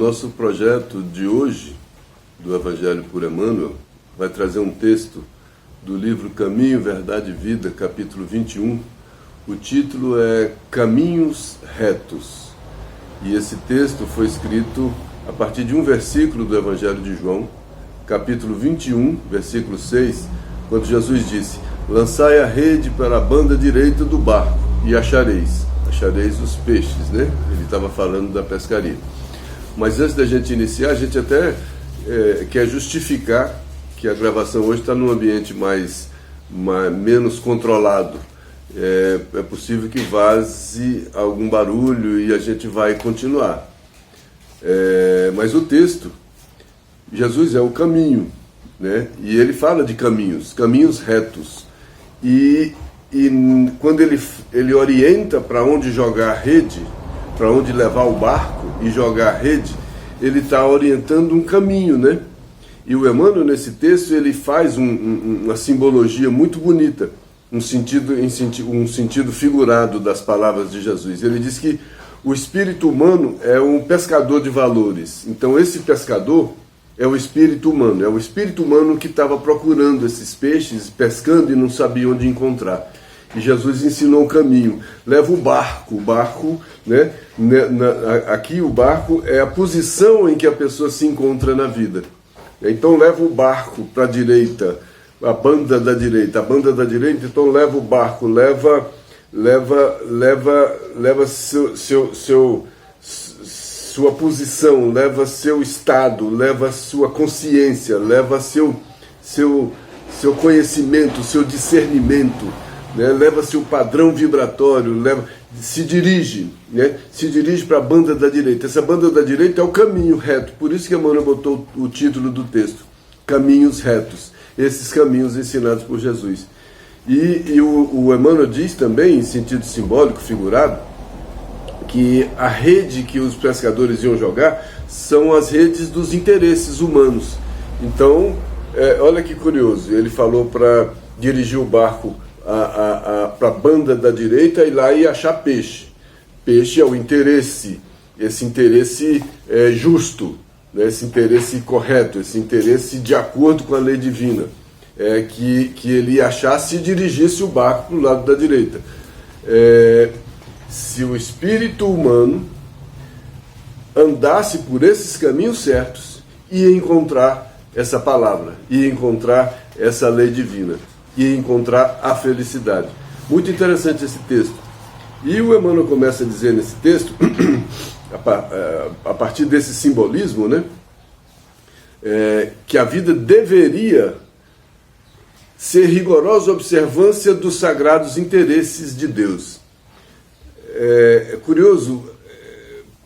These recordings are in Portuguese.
nosso projeto de hoje, do Evangelho por Emmanuel, vai trazer um texto do livro Caminho, Verdade e Vida, capítulo 21. O título é Caminhos Retos. E esse texto foi escrito a partir de um versículo do Evangelho de João, capítulo 21, versículo 6, quando Jesus disse: lançai a rede para a banda direita do barco e achareis os peixes, né? Ele estava falando da pescaria. Mas antes da gente iniciar, a gente até quer justificar que a gravação hoje está num ambiente menos controlado. É possível que vaze algum barulho e a gente vai continuar. Mas o texto, Jesus é o caminho, né? E ele fala de caminhos retos. E quando ele orienta para onde jogar a rede, para onde levar o barco e jogar a rede, ele está orientando um caminho, né? E o Emmanuel, nesse texto, ele faz uma simbologia muito bonita, um sentido figurado das palavras de Jesus. Ele diz que o espírito humano é um pescador de valores. Então esse pescador é o espírito humano que estava procurando esses peixes, pescando e não sabia onde encontrar. E Jesus ensinou o caminho. Leva o barco, né? Aqui o barco é a posição em que a pessoa se encontra na vida. Então leva o barco para a direita, a banda da direita, então leva o barco, leva sua posição, leva seu estado, leva sua consciência, leva seu conhecimento, seu discernimento, né? Leva seu padrão vibratório, se dirige para a banda da direita. Essa banda da direita é o caminho reto, por isso que Emmanuel botou o título do texto, Caminhos Retos, esses caminhos ensinados por Jesus. E o Emmanuel diz também, em sentido simbólico, figurado, que a rede que os pescadores iam jogar são as redes dos interesses humanos. Então, olha que curioso, ele falou para dirigir o barco para a banda da direita e lá ia achar peixe. Peixe é o interesse, esse interesse justo, né? Esse interesse correto, esse interesse de acordo com a lei divina, que ele ia achar se dirigisse o barco para o lado da direita. Se o espírito humano andasse por esses caminhos certos, ia encontrar essa palavra, ia encontrar essa lei divina, ia encontrar a felicidade. Muito interessante esse texto. E o Emmanuel começa a dizer nesse texto, a partir desse simbolismo, né, que a vida deveria ser rigorosa observância dos sagrados interesses de Deus. É curioso,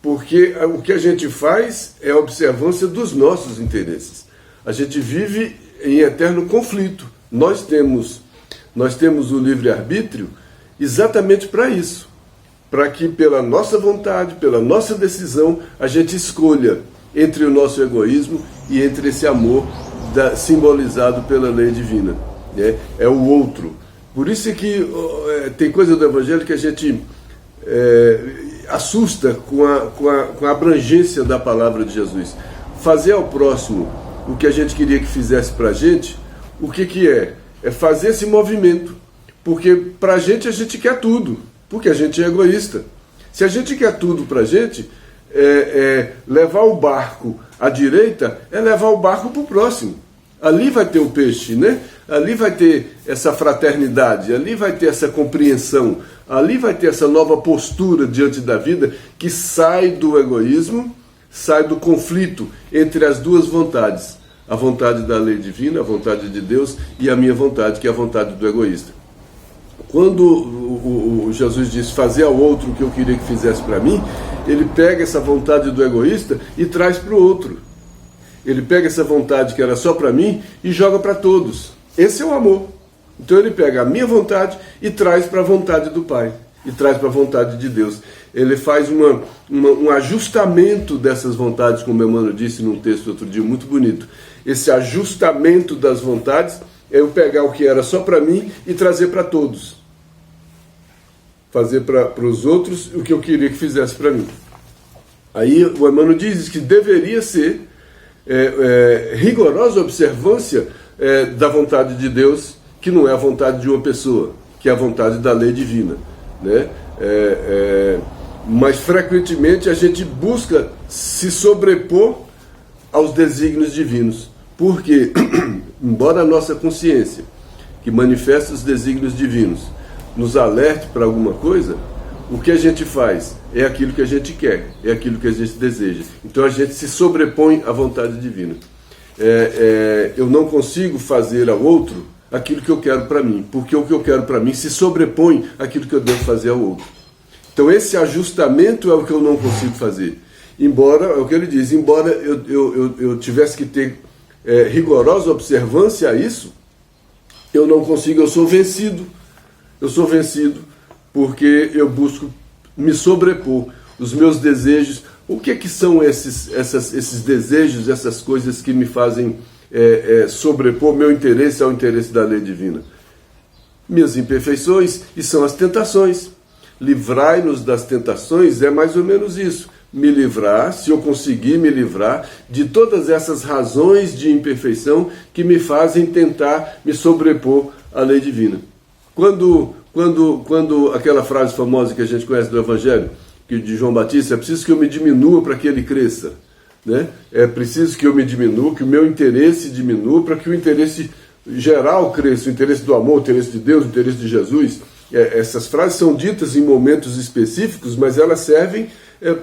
porque o que a gente faz é a observância dos nossos interesses. A gente vive em eterno conflito. Nós temos o livre-arbítrio exatamente para isso, para que pela nossa vontade, pela nossa decisão, a gente escolha entre o nosso egoísmo e entre esse amor simbolizado pela lei divina. É o outro. Por isso é que tem coisa do Evangelho que a gente assusta com a abrangência da palavra de Jesus. Fazer ao próximo o que a gente queria que fizesse para a gente, o que é? É fazer esse movimento, porque para a gente quer tudo, porque a gente é egoísta. Se a gente quer tudo para a gente, levar o barco à direita é levar o barco para o próximo. Ali vai ter o peixe, né? Ali vai ter essa fraternidade, ali vai ter essa compreensão, ali vai ter essa nova postura diante da vida que sai do egoísmo, sai do conflito entre as duas vontades. A vontade da lei divina, a vontade de Deus, e a minha vontade, que é a vontade do egoísta. Quando o Jesus diz fazer ao outro o que eu queria que fizesse para mim, ele pega essa vontade do egoísta e traz para o outro. Ele pega essa vontade que era só para mim e joga para todos. Esse é o amor. Então ele pega a minha vontade e traz para a vontade do Pai, e traz para a vontade de Deus. Ele faz um ajustamento dessas vontades, como Emmanuel disse num texto outro dia muito bonito. Esse ajustamento das vontades é eu pegar o que era só para mim e trazer para todos. Fazer para os outros o que eu queria que fizesse para mim. Aí o Emmanuel diz que deveria ser rigorosa observância da vontade de Deus, que não é a vontade de uma pessoa, que é a vontade da lei divina, né? Mas frequentemente a gente busca se sobrepor aos desígnios divinos, porque, embora a nossa consciência, que manifesta os desígnios divinos, nos alerte para alguma coisa, o que a gente faz é aquilo que a gente quer, é aquilo que a gente deseja. Então a gente se sobrepõe à vontade divina. Eu não consigo fazer ao outro aquilo que eu quero para mim, porque o que eu quero para mim se sobrepõe àquilo que eu devo fazer ao outro. Então esse ajustamento é o que eu não consigo fazer. Embora, é o que ele diz, embora eu tivesse que ter rigorosa observância a isso, eu não consigo, eu sou vencido porque eu busco me sobrepor, os meus desejos. O que são esses desejos, essas coisas que me fazem sobrepor meu interesse ao interesse da lei divina? Minhas imperfeições, e são as tentações. Livrai-nos das tentações é mais ou menos isso. Me livrar, se eu conseguir me livrar de todas essas razões de imperfeição que me fazem tentar me sobrepor à lei divina. Quando aquela frase famosa que a gente conhece do Evangelho, de João Batista, é preciso que eu me diminua para que ele cresça, né? É preciso que eu me diminua, que o meu interesse diminua para que o interesse geral cresça, o interesse do amor, o interesse de Deus, o interesse de Jesus. Essas frases são ditas em momentos específicos, mas elas servem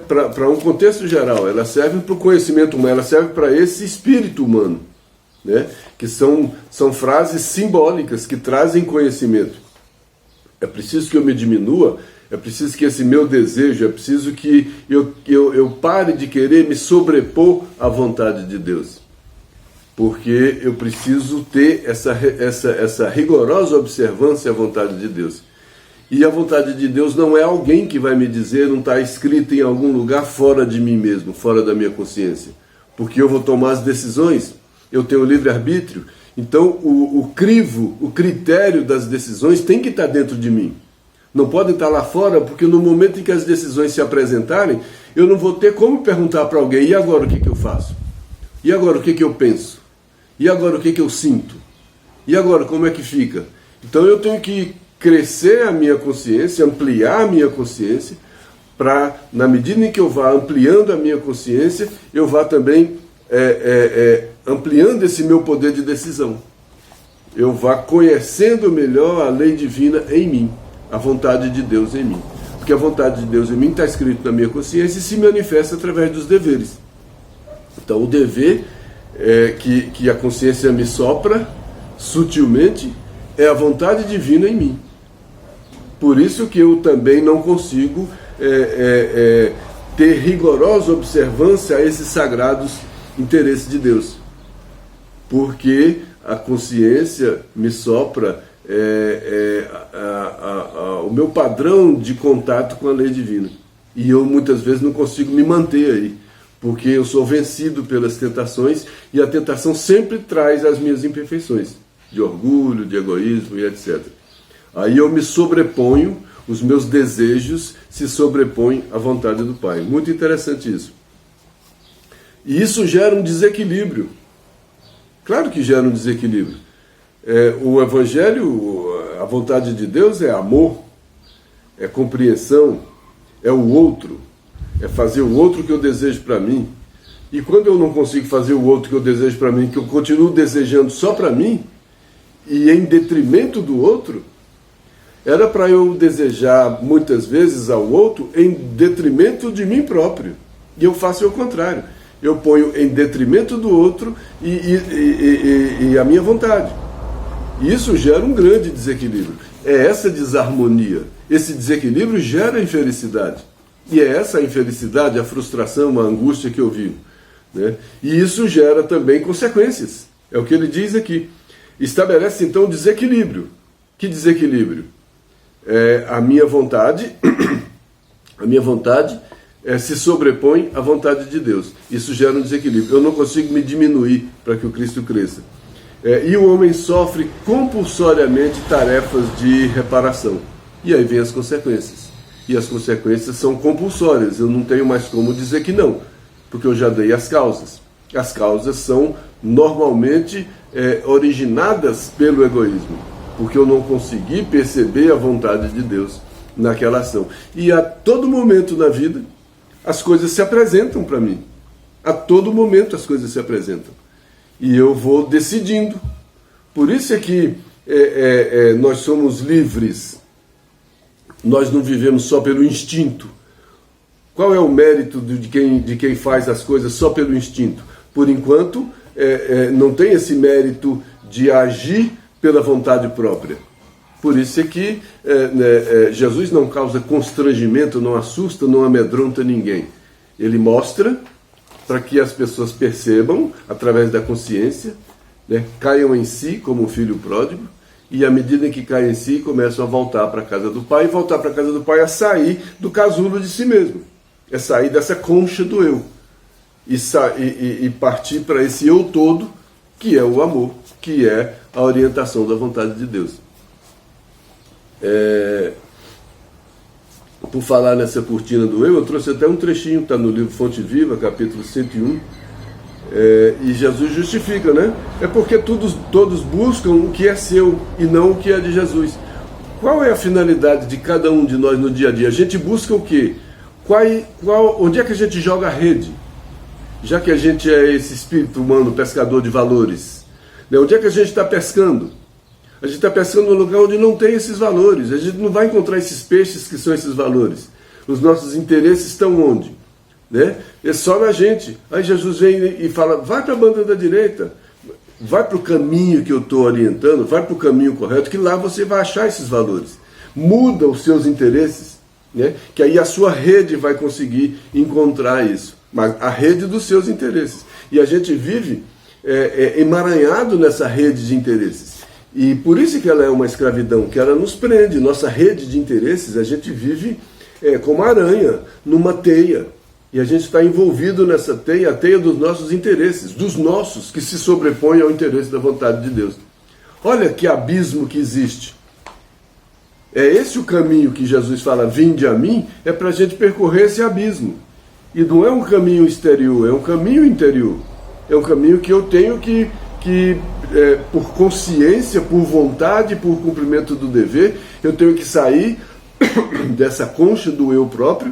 para um contexto geral, elas servem para o conhecimento humano, elas servem para esse espírito humano, né? Que são frases simbólicas que trazem conhecimento. É preciso que eu me diminua, é preciso que esse meu desejo, é preciso que eu pare de querer me sobrepor à vontade de Deus. Porque eu preciso ter essa rigorosa observância à vontade de Deus. E a vontade de Deus não é alguém que vai me dizer, não está escrito em algum lugar fora de mim mesmo, fora da minha consciência. Porque eu vou tomar as decisões, eu tenho livre-arbítrio. Então o crivo, o critério das decisões tem que estar dentro de mim. Não podem estar lá fora, porque no momento em que as decisões se apresentarem, eu não vou ter como perguntar para alguém, e agora o que eu faço? E agora o que eu penso? E agora o que eu sinto? E agora como é que fica? Então eu tenho que crescer a minha consciência, ampliar a minha consciência, para, na medida em que eu vá ampliando a minha consciência, eu vá também ampliando esse meu poder de decisão. Eu vá conhecendo melhor a lei divina em mim, a vontade de Deus em mim. Porque a vontade de Deus em mim está escrito na minha consciência e se manifesta através dos deveres. Então o dever que a consciência me sopra sutilmente é a vontade divina em mim. Por isso que eu também não consigo ter rigorosa observância a esses sagrados interesses de Deus. Porque a consciência me sopra o meu padrão de contato com a lei divina. E eu muitas vezes não consigo me manter aí, porque eu sou vencido pelas tentações, e a tentação sempre traz as minhas imperfeições, de orgulho, de egoísmo e etc. Aí eu me sobreponho, os meus desejos se sobrepõem à vontade do Pai. Muito interessante isso. E isso gera um desequilíbrio. Claro que gera um desequilíbrio. O Evangelho, a vontade de Deus é amor, é compreensão, é o outro, é fazer o outro que eu desejo para mim. E quando eu não consigo fazer o outro que eu desejo para mim, que eu continuo desejando só para mim, e em detrimento do outro, era para eu desejar muitas vezes ao outro em detrimento de mim próprio. E eu faço o contrário. Eu ponho em detrimento do outro e a minha vontade. E isso gera um grande desequilíbrio. É essa desarmonia. Esse desequilíbrio gera infelicidade. E é essa infelicidade, a frustração, a angústia que eu vivo, né? E isso gera também consequências. É o que ele diz aqui. Estabelece então desequilíbrio. Que desequilíbrio? A minha vontade se sobrepõe à vontade de Deus. Isso gera um desequilíbrio. Eu não consigo me diminuir para que o Cristo cresça. E o homem sofre compulsoriamente tarefas de reparação. E aí vem as consequências. e as consequências são compulsórias. Eu não tenho mais como dizer que não, porque eu já dei as causas. As causas são normalmente originadas pelo egoísmo, porque eu não consegui perceber a vontade de Deus naquela ação. E a todo momento na vida, as coisas se apresentam para mim. A todo momento as coisas se apresentam. E eu vou decidindo. Por isso é que nós somos livres. Nós não vivemos só pelo instinto. Qual é o mérito de quem faz as coisas só pelo instinto? Por enquanto, não tem esse mérito de agir pela vontade própria. Por isso é que Jesus não causa constrangimento, não assusta, não amedronta ninguém. Ele mostra para que as pessoas percebam, através da consciência, caiam em si como o filho pródigo, e à medida que caem em si, começam a voltar para a casa do pai, e voltar para a casa do pai é sair do casulo de si mesmo, é sair dessa concha do eu, e partir para esse eu todo, que é o amor, que é a orientação da vontade de Deus. Por falar nessa cortina do eu trouxe até um trechinho, está no livro Fonte Viva, capítulo 101, e Jesus justifica, né? É porque todos buscam o que é seu e não o que é de Jesus. Qual é a finalidade de cada um de nós no dia a dia? A gente busca o quê? Onde é que a gente joga a rede? Já que a gente é esse espírito humano pescador de valores, né? Onde é que a gente está pescando? A gente está pescando num lugar onde não tem esses valores. A gente não vai encontrar esses peixes que são esses valores. Os nossos interesses estão onde? Né? É só na gente. Aí Jesus vem e fala, vai para a banda da direita, vai para o caminho que eu estou orientando, vai para o caminho correto, que lá você vai achar esses valores. Muda os seus interesses, né? Que aí a sua rede vai conseguir encontrar isso. Mas a rede dos seus interesses. E a gente vive emaranhado nessa rede de interesses. E por isso que ela é uma escravidão, que ela nos prende. Nossa rede de interesses, a gente vive como aranha, numa teia. E a gente está envolvido nessa teia, a teia dos nossos interesses, dos nossos, que se sobrepõe ao interesse da vontade de Deus. Olha que abismo que existe. É esse o caminho que Jesus fala, vinde a mim, é para a gente percorrer esse abismo. E não é um caminho exterior, é um caminho interior. É um caminho que eu tenho que por consciência, por vontade, por cumprimento do dever, eu tenho que sair dessa concha do eu próprio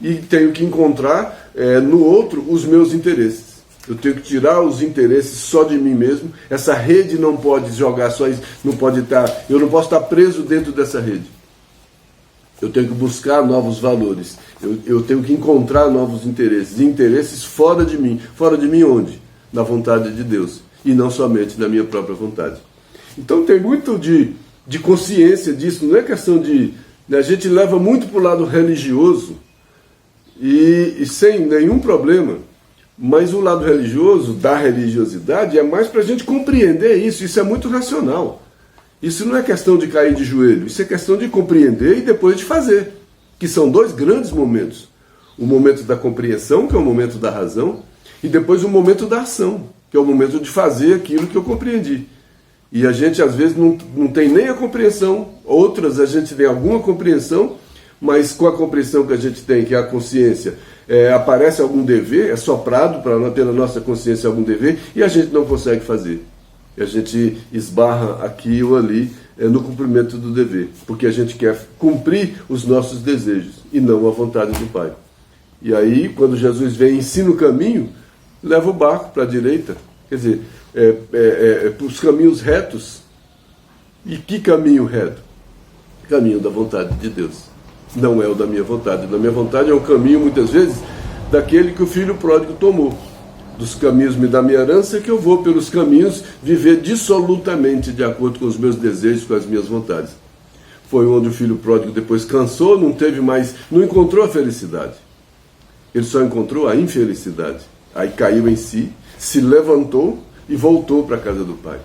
e tenho que encontrar no outro os meus interesses. Eu tenho que tirar os interesses só de mim mesmo. Essa rede não pode jogar só isso, eu não posso estar preso dentro dessa rede. Eu tenho que buscar novos valores. Eu tenho que encontrar novos interesses. Interesses fora de mim. Fora de mim onde? Na vontade de Deus. E não somente na minha própria vontade. Então tem muito de consciência disso. Não é questão de... A gente leva muito para o lado religioso e sem nenhum problema. Mas o lado religioso, da religiosidade, é mais para a gente compreender isso. Isso é muito racional. Isso não é questão de cair de joelho. Isso é questão de compreender e depois de fazer. Que são dois grandes momentos. O momento da compreensão, que é o momento da razão, e depois o momento da ação, que é o momento de fazer aquilo que eu compreendi. E a gente às vezes não tem nem a compreensão, outras a gente tem alguma compreensão, mas com a compreensão que a gente tem, que é a consciência, aparece algum dever, é soprado pela nossa consciência algum dever, e a gente não consegue fazer. E a gente esbarra aqui ou ali no cumprimento do dever, porque a gente quer cumprir os nossos desejos e não a vontade do Pai. E aí, quando Jesus vem e ensina o caminho, leva o barco para a direita, quer dizer, para os caminhos retos. E que caminho reto? Caminho da vontade de Deus. Não é o da minha vontade. Da minha vontade é o caminho, muitas vezes, daquele que o filho pródigo tomou. Dos caminhos me dá minha herança, que eu vou pelos caminhos viver dissolutamente de acordo com os meus desejos, com as minhas vontades. Foi onde o filho pródigo depois cansou, não encontrou a felicidade. Ele só encontrou a infelicidade. Aí caiu em si, se levantou e voltou para a casa do Pai.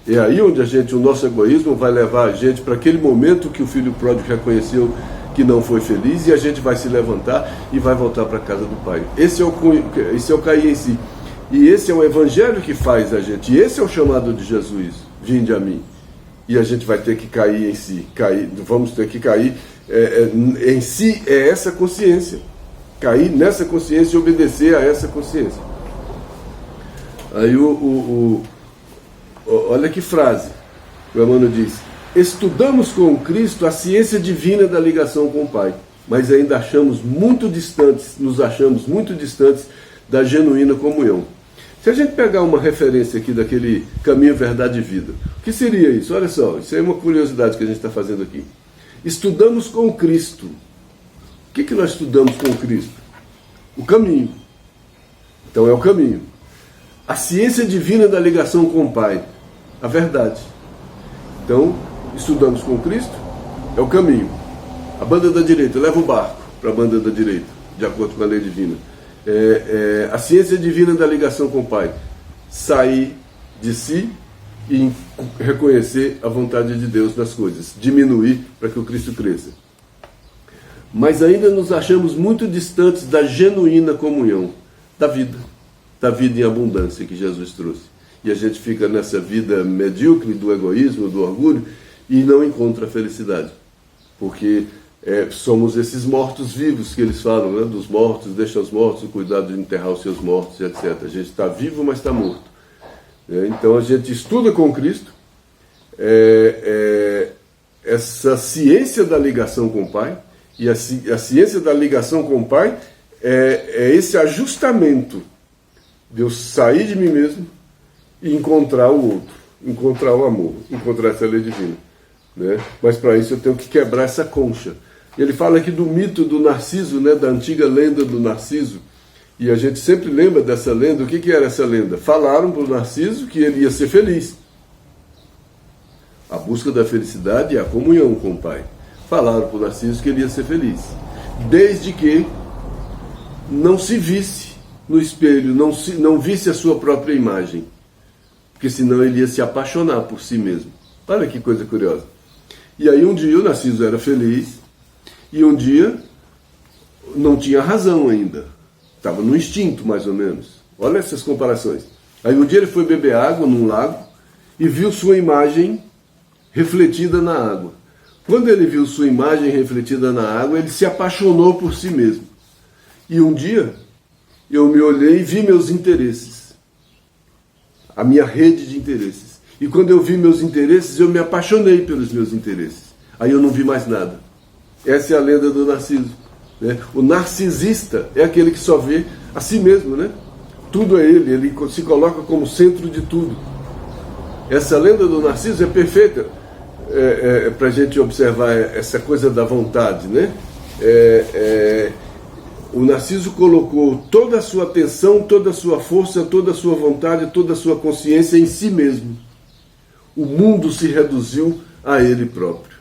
É aí onde o nosso egoísmo vai levar a gente para aquele momento que o filho pródigo reconheceu que não foi feliz, e a gente vai se levantar e vai voltar para a casa do Pai. Esse é o cair em si. E esse é o evangelho que faz a gente. E esse é o chamado de Jesus. Vinde a mim. E a gente vai ter que cair em si. Vamos ter que cair em si é essa consciência. Cair nessa consciência e obedecer a essa consciência. Aí olha que frase. O Emmanuel diz: estudamos com Cristo a ciência divina da ligação com o Pai, mas ainda nos achamos muito distantes da genuína comunhão. Se a gente pegar uma referência aqui daquele caminho, verdade e vida, o que seria isso? Olha só, isso é uma curiosidade que a gente está fazendo aqui. Estudamos com Cristo. O que nós estudamos com Cristo? O caminho. Então é o caminho. A ciência divina da ligação com o Pai, a verdade. Então, estudamos com Cristo, é o caminho. A banda da direita leva o barco para a banda da direita, de acordo com a lei divina. A ciência divina da ligação com o Pai, sair de si e reconhecer a vontade de Deus nas coisas, diminuir para que o Cristo cresça. Mas ainda nos achamos muito distantes da genuína comunhão, da vida em abundância que Jesus trouxe. E a gente fica nessa vida medíocre do egoísmo, do orgulho, e não encontra a felicidade. Porque somos esses mortos-vivos que eles falam, né? Dos mortos, deixa os mortos, o cuidado de enterrar os seus mortos, etc. A gente está vivo, mas está morto. Então a gente estuda com Cristo essa ciência da ligação com o Pai, e a ciência da ligação com o Pai é esse ajustamento de eu sair de mim mesmo e encontrar o outro, encontrar o amor, encontrar essa lei divina. Né? Mas para isso eu tenho que quebrar essa concha. Ele fala aqui do mito do Narciso, né? Da antiga lenda do Narciso, e a gente sempre lembra dessa lenda. O que era essa lenda? Falaram para o Narciso que ele ia ser feliz. A busca da felicidade é a comunhão com o Pai. Falaram para o Narciso que ele ia ser feliz, desde que não se visse no espelho, não visse a sua própria imagem, porque senão ele ia se apaixonar por si mesmo. Olha que coisa curiosa. E aí um dia o Narciso era feliz, e um dia não tinha razão ainda, estava no instinto mais ou menos. Olha essas comparações. Aí um dia ele foi beber água num lago e viu sua imagem refletida na água. Quando ele viu sua imagem refletida na água, ele se apaixonou por si mesmo. E um dia eu me olhei e vi meus interesses, a minha rede de interesses. E quando eu vi meus interesses, eu me apaixonei pelos meus interesses. Aí eu não vi mais nada. Essa é a lenda do Narciso. Né? O narcisista é aquele que só vê a si mesmo, né? Tudo é ele se coloca como centro de tudo. Essa lenda do Narciso é perfeita para a gente observar essa coisa da vontade, né? O Narciso colocou toda a sua atenção, toda a sua força, toda a sua vontade, toda a sua consciência em si mesmo. O mundo se reduziu a ele próprio.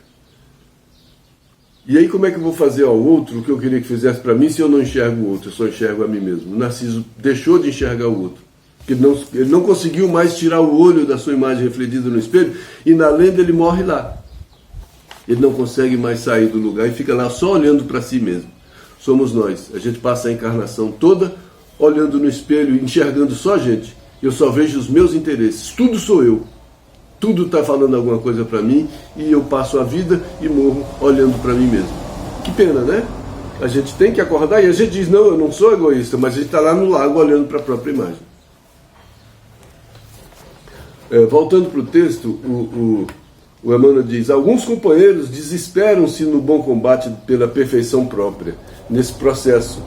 E aí como é que eu vou fazer ao outro o que eu queria que fizesse para mim se eu não enxergo o outro, eu só enxergo a mim mesmo? O Narciso deixou de enxergar o outro. Ele não conseguiu mais tirar o olho da sua imagem refletida no espelho, e na lenda ele morre lá. Ele não consegue mais sair do lugar e fica lá só olhando para si mesmo. Somos nós. A gente passa a encarnação toda olhando no espelho, enxergando só a gente. Eu só vejo os meus interesses. Tudo sou eu. Tudo está falando alguma coisa para mim, e eu passo a vida e morro olhando para mim mesmo. Que pena, né? A gente tem que acordar e a gente diz: não, eu não sou egoísta, mas a gente está lá no lago olhando para a própria imagem. Voltando para o texto, o Emmanuel diz: alguns companheiros desesperam-se no bom combate pela perfeição própria, nesse processo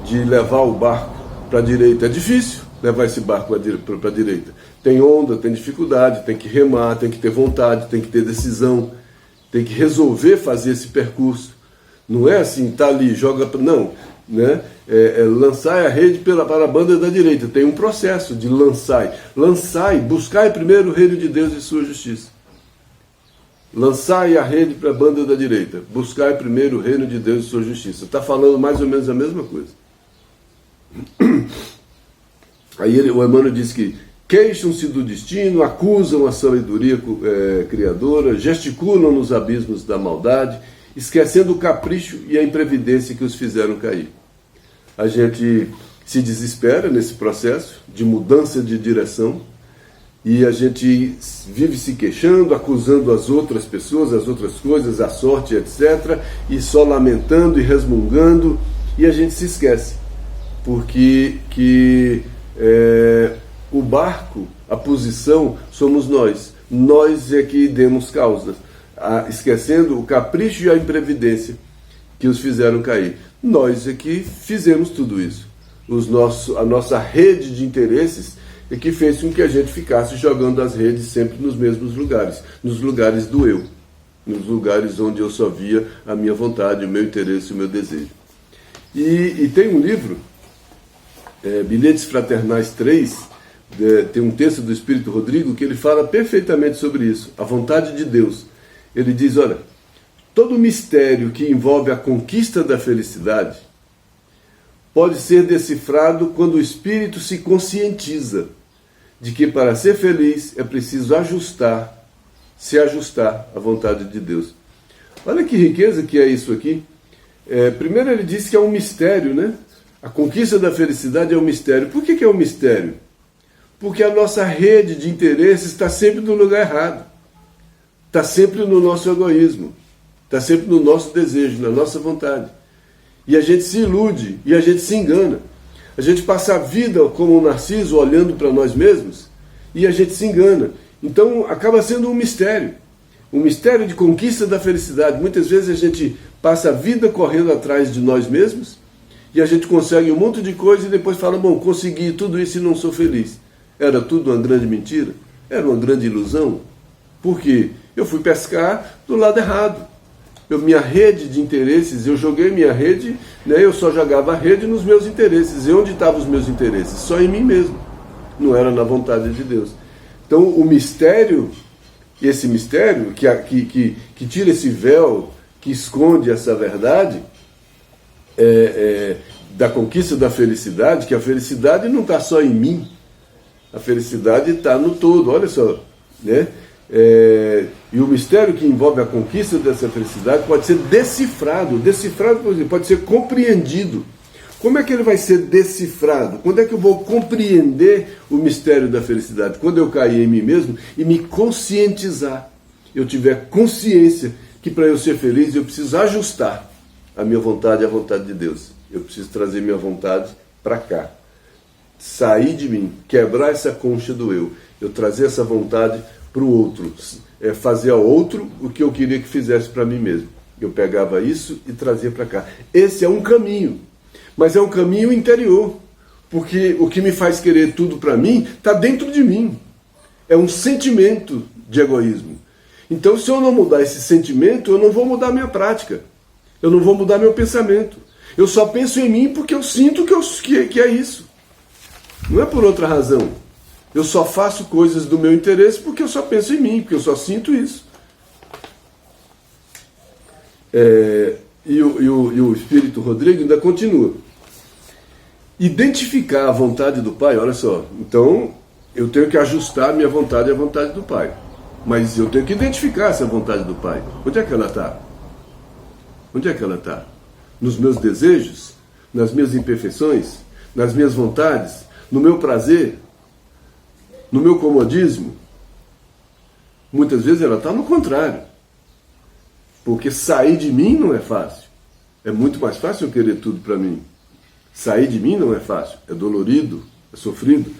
de levar o barco para a direita. É difícil levar esse barco para a direita. Tem onda, tem dificuldade, tem que remar, tem que ter vontade, tem que ter decisão, tem que resolver fazer esse percurso. Não é assim, tá ali, joga... Não, né? Lançar a rede para a banda da direita. Tem um processo de lançai, buscai primeiro o reino de Deus e sua justiça. Lançai a rede para a banda da direita, buscai primeiro o reino de Deus e sua justiça. Está falando mais ou menos a mesma coisa. Aí o Emmanuel diz que queixam-se do destino, acusam a sabedoria criadora, gesticulam nos abismos da maldade, esquecendo o capricho e a imprevidência que os fizeram cair. A gente se desespera nesse processo de mudança de direção, E a gente vive se queixando, acusando as outras pessoas, as outras coisas, a sorte, etc. E só lamentando e resmungando. E a gente se esquece. Porque o barco, a posição, somos nós. Nós é que demos causa. Esquecendo o capricho e a imprevidência que os fizeram cair. Nós é que fizemos tudo isso. A nossa rede de interesses é que fez com que a gente ficasse jogando as redes sempre nos mesmos lugares, nos lugares do eu, nos lugares onde eu só via a minha vontade, o meu interesse, o meu desejo. E tem um livro, Bilhetes Fraternais 3, tem um texto do Espírito Rodrigo que ele fala perfeitamente sobre isso, a vontade de Deus. Ele diz, olha, todo mistério que envolve a conquista da felicidade pode ser decifrado quando o espírito se conscientiza de que para ser feliz é preciso se ajustar à vontade de Deus. Olha que riqueza que é isso aqui. Primeiro ele diz que é um mistério, né? A conquista da felicidade é um mistério. Por que é um mistério? Porque a nossa rede de interesses está sempre no lugar errado. Está sempre no nosso egoísmo. Está sempre no nosso desejo, na nossa vontade. E a gente se ilude, e a gente se engana. A gente passa a vida como um narciso olhando para nós mesmos, e a gente se engana. Então acaba sendo um mistério de conquista da felicidade. Muitas vezes a gente passa a vida correndo atrás de nós mesmos, e a gente consegue um monte de coisa e depois fala, bom, consegui tudo isso e não sou feliz. Era tudo uma grande mentira? Era uma grande ilusão? Por quê? Eu fui pescar do lado errado. Minha rede de interesses, eu joguei minha rede, né, eu só jogava a rede nos meus interesses. E onde estavam os meus interesses? Só em mim mesmo. Não era na vontade de Deus. Então o mistério, esse mistério que tira esse véu, que esconde essa verdade, da conquista da felicidade, que a felicidade não está só em mim, a felicidade está no todo, olha só, né? E o mistério que envolve a conquista dessa felicidade pode ser decifrado, por exemplo, pode ser compreendido. Como é que ele vai ser decifrado? Quando é que eu vou compreender o mistério da felicidade? Quando eu cair em mim mesmo e me conscientizar. Eu tiver consciência que para eu ser feliz eu preciso ajustar a minha vontade à vontade de Deus. Eu preciso trazer minha vontade para cá. Sair de mim, quebrar essa concha do eu. Eu trazer essa vontade para o outro, fazer ao outro o que eu queria que fizesse para mim mesmo. Eu pegava isso e trazia para cá. Esse é um caminho, mas é um caminho interior, porque o que me faz querer tudo para mim está dentro de mim. É um sentimento de egoísmo. Então, se eu não mudar esse sentimento, eu não vou mudar a minha prática. Eu não vou mudar meu pensamento. Eu só penso em mim porque eu sinto que é isso. Não é por outra razão. Eu só faço coisas do meu interesse porque eu só penso em mim, porque eu só sinto isso. E o Espírito Rodrigo ainda continua. Identificar a vontade do Pai, olha só. Então, eu tenho que ajustar a minha vontade à vontade do Pai. Mas eu tenho que identificar essa vontade do Pai. Onde é que ela está? Onde é que ela está? Nos meus desejos? Nas minhas imperfeições? Nas minhas vontades? No meu prazer? No meu comodismo? Muitas vezes ela está no contrário. Porque sair de mim não é fácil. É muito mais fácil eu querer tudo para mim. Sair de mim não é fácil. É dolorido, é sofrido.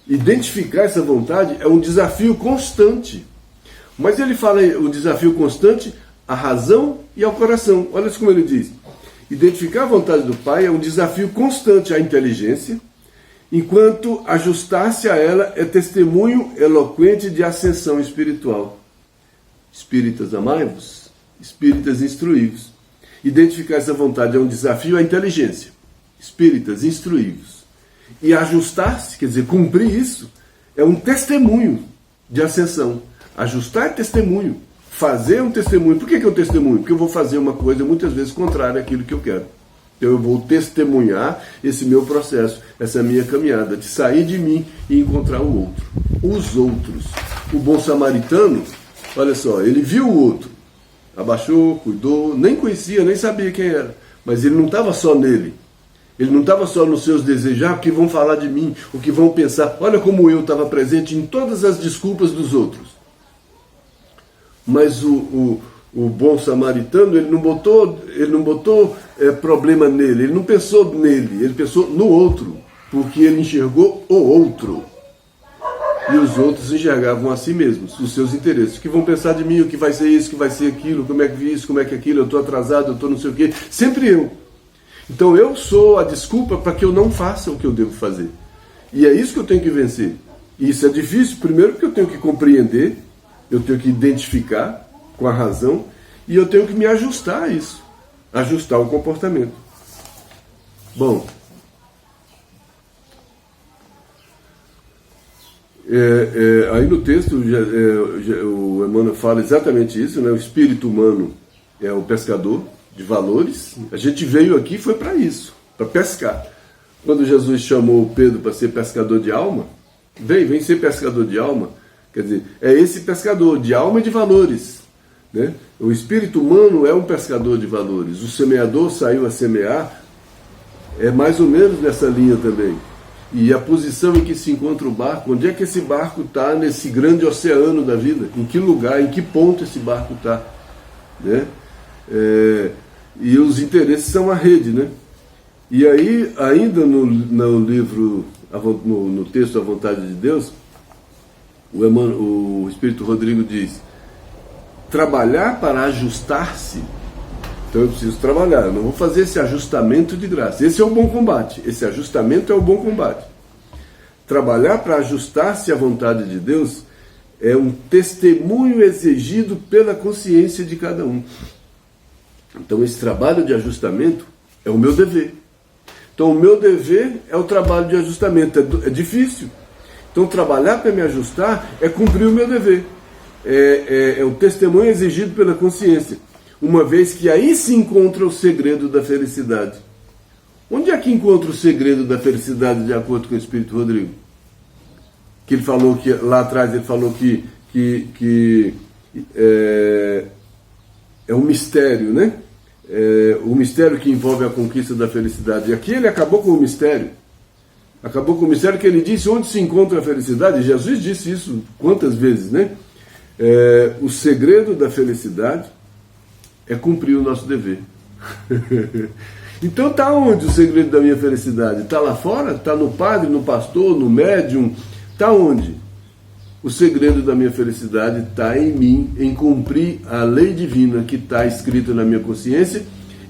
Identificar essa vontade é um desafio constante. Mas ele fala o desafio constante à razão e ao coração. Olha como ele diz. Identificar a vontade do Pai é um desafio constante à inteligência, enquanto ajustar-se a ela é testemunho eloquente de ascensão espiritual. Espíritas, amai-vos. Espíritas, instruí-vos. Identificar essa vontade é um desafio à inteligência. Espíritas, instruí-vos. E ajustar-se, quer dizer, cumprir isso, é um testemunho de ascensão. Ajustar é testemunho. Fazer é um testemunho. Por que é um testemunho? Porque eu vou fazer uma coisa muitas vezes contrária àquilo que eu quero. Então eu vou testemunhar esse meu processo, essa minha caminhada, de sair de mim e encontrar o outro. Os outros. O bom samaritano, olha só, ele viu o outro. Abaixou, cuidou, nem conhecia, nem sabia quem era. Mas ele não estava só nele. Ele não estava só nos seus desejos, o que vão falar de mim, o que vão pensar. Olha como eu estava presente em todas as desculpas dos outros. Mas o bom samaritano, ele não botou problema nele, ele não pensou nele, ele pensou no outro, porque ele enxergou o outro. E os outros enxergavam a si mesmos, os seus interesses. O que vão pensar de mim, o que vai ser isso, o que vai ser aquilo, como é que isso, como é que aquilo, eu estou atrasado, eu estou não sei o quê. Sempre eu. Então eu sou a desculpa para que eu não faça o que eu devo fazer. E é isso que eu tenho que vencer. E isso é difícil, primeiro porque eu tenho que compreender, eu tenho que identificar com a razão, e eu tenho que me ajustar a isso, ajustar o comportamento. Bom, aí no texto o Emmanuel fala exatamente isso, né? O espírito humano é o pescador de valores. A gente veio aqui foi para isso, para pescar. Quando Jesus chamou Pedro para ser pescador de alma, vem ser pescador de alma, quer dizer, é esse pescador de alma e de valores, né? O espírito humano é um pescador de valores. O semeador saiu a semear, é mais ou menos nessa linha também. E a posição em que se encontra o barco, onde é que esse barco está nesse grande oceano da vida? Em que lugar, em que ponto esse barco está? Né? E os são a rede, né? E aí, ainda no livro, no texto A Vontade de Deus, o Espírito Rodrigo diz: trabalhar para ajustar-se. Então eu preciso trabalhar, eu não vou fazer esse ajustamento de graça. Esse é o bom combate, esse ajustamento é o bom combate. Trabalhar para ajustar-se à vontade de Deus é um testemunho exigido pela consciência de cada um. Então esse trabalho de ajustamento é o meu dever. Então o meu dever é o trabalho de ajustamento, é difícil. Então trabalhar para me ajustar é cumprir o meu dever. É o testemunho exigido pela consciência. Uma vez que aí se encontra o segredo da felicidade. Onde é que encontra o segredo da felicidade de acordo com o Espírito Rodrigo? Que ele falou que, lá atrás ele falou que é um mistério, né? O mistério que envolve a conquista da felicidade. E aqui ele acabou com o mistério. Acabou com o mistério que ele disse onde se encontra a felicidade. Jesus disse isso quantas vezes, né? O segredo da felicidade é cumprir o nosso dever. Então está onde o segredo da minha felicidade? Está lá fora? Está no padre, no pastor, no médium? Está onde? O segredo da minha felicidade está em mim, em cumprir a lei divina que está escrita na minha consciência,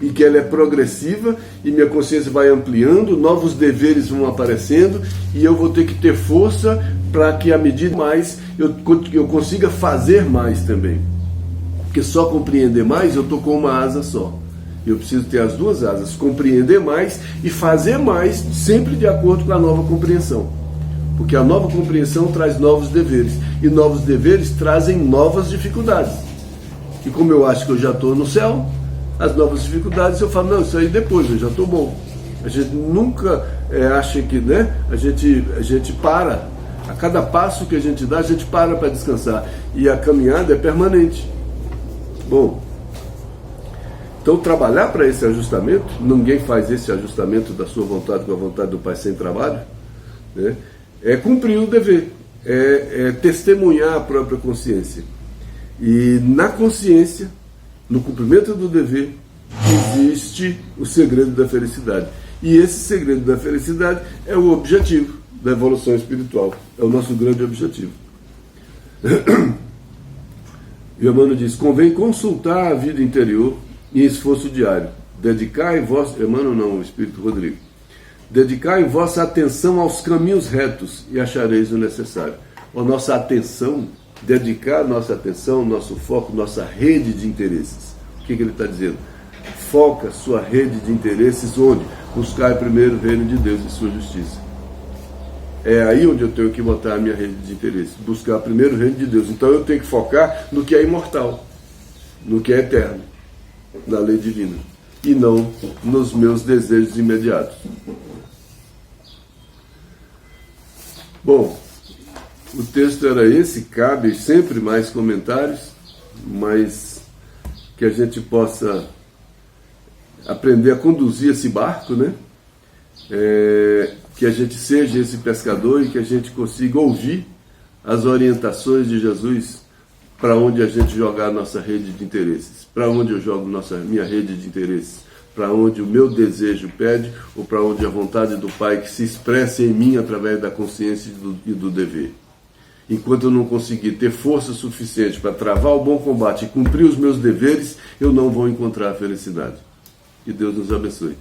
e que ela é progressiva, e minha consciência vai ampliando, novos deveres vão aparecendo, e eu vou ter que ter força para que, à medida mais, eu consiga fazer mais também. Porque só compreender mais, eu estou com uma asa só. Eu preciso ter as duas asas, compreender mais e fazer mais, sempre de acordo com a nova compreensão. Porque a nova compreensão traz novos deveres, e novos deveres trazem novas dificuldades. E como eu acho que eu já estou no céu, as novas dificuldades eu falo, não, isso aí depois, eu já estou bom. A gente nunca acha que, né? A gente para, a cada passo que a gente dá, a gente para descansar. E a caminhada é permanente. Bom, então trabalhar para esse ajustamento, ninguém faz esse ajustamento da sua vontade com a vontade do Pai sem trabalho, né? É cumprir o dever, é testemunhar a própria consciência. E na consciência, no cumprimento do dever, existe o segredo da felicidade. E esse segredo da felicidade é o objetivo da evolução espiritual, é o nosso grande objetivo. E o Emmanuel diz: convém consultar a vida interior em esforço diário. Dedicai vossa... Emmanuel não, o Espírito Rodrigo. Dedicai vossa atenção aos caminhos retos e achareis o necessário. A nossa atenção, dedicar nossa atenção, nosso foco, nossa rede de interesses. O que ele está dizendo? Foca sua rede de interesses onde? Buscar primeiro o reino de Deus e sua justiça. É aí onde eu tenho que botar a minha rede de interesses. Buscar primeiro o reino de Deus. Então eu tenho que focar no que é imortal, no que é eterno, na lei divina, e não nos meus desejos imediatos. Bom, o texto era esse, cabe sempre mais comentários, mas que a gente possa aprender a conduzir esse barco, né? que a gente seja esse pescador e que a gente consiga ouvir as orientações de Jesus para onde a gente jogar a nossa rede de interesses, para onde eu jogo minha rede de interesses, para onde o meu desejo pede ou para onde a vontade do Pai que se expressa em mim através da consciência e do dever. Enquanto eu não conseguir ter força suficiente para travar o bom combate e cumprir os meus deveres, eu não vou encontrar a felicidade. Que Deus nos abençoe.